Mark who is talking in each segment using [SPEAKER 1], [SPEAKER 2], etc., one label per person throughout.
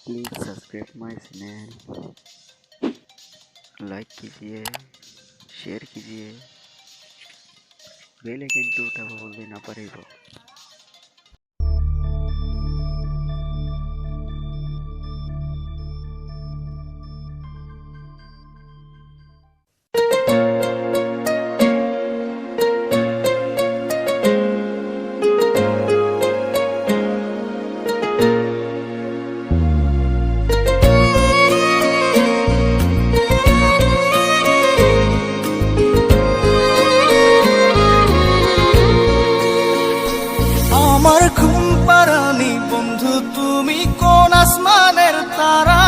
[SPEAKER 1] Please subscribe my channel, like कीजिए, share कीजिए, bell icon to उठाबो बोलबे ना पारिब।
[SPEAKER 2] আমার ঘুম পাড়ানি বন্ধু তুমি কোন আসমানের তারা,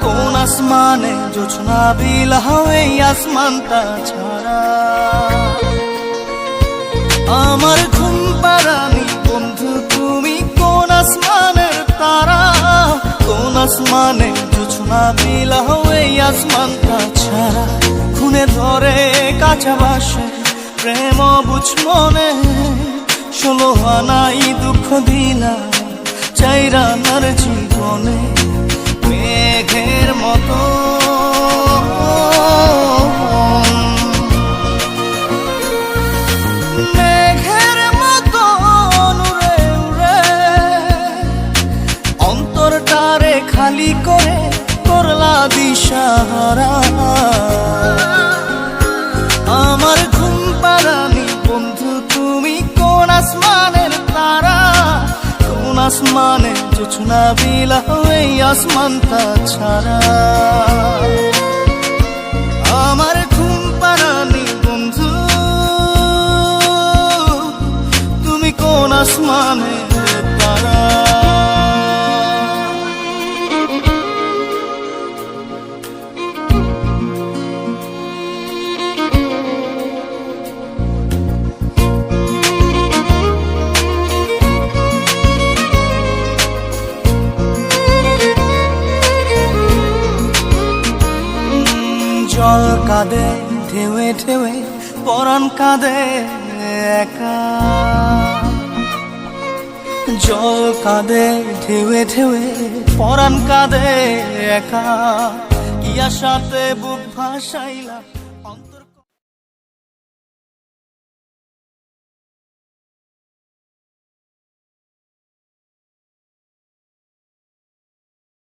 [SPEAKER 2] কোন আসমানে জোছনা বিলাও এই আসমানটা ছাড়া। আমার ঘুম পাড়ানি বন্ধু তুমি কোন আসমানের তারা, কোন আসমানে জোছনা বিলাও এই আসমানটা ছাড়া। খুনে ধরে কাঁচা বাসে প্রেম বুঝ মনে, 16 আনাই দুঃখ দিলা চাইরা নার জীবনে। মেঘের মতো মেঘের মতো উড়ে উড়ে অন্তরটারে খালি করে করলা দিশাহারা। আমার ঘুম পাড়ানি বন্ধু তুমি কোন আসমানের তারা, কোন আসমানে জোছনা বিলাও এই আসমানটা ছাড়া। আমার ঘুম পাড়ানি বন্ধু তুমি কোন আসমানের তারা। জল কাঁদে ঢেউে ঢেউে পরাণ কাঁদে একা, জল কাঁদে ঢেউে ঢেউে পরাণ কাঁদে একা। কি আশাতে বুক ভাসাইলা